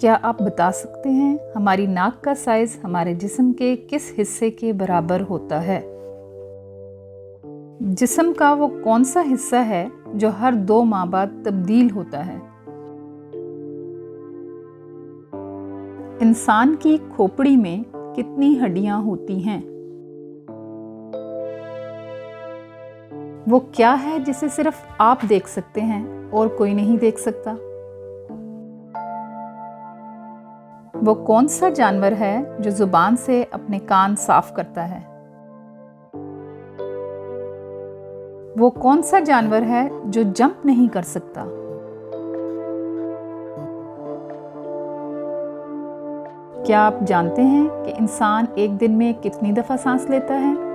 क्या आप बता सकते हैं हमारी नाक का साइज हमारे जिस्म के किस हिस्से के बराबर होता है? जिस्म का वो कौन सा हिस्सा है जो हर 2 माह बाद तब्दील होता है? इंसान की खोपड़ी में कितनी हड्डियां होती हैं? वो क्या है जिसे सिर्फ आप देख सकते हैं और कोई नहीं देख सकता? वो कौन सा जानवर है जो जुबान से अपने कान साफ करता है? वो कौन सा जानवर है जो जंप नहीं कर सकता? क्या आप जानते हैं कि इंसान एक दिन में कितनी दफा सांस लेता है?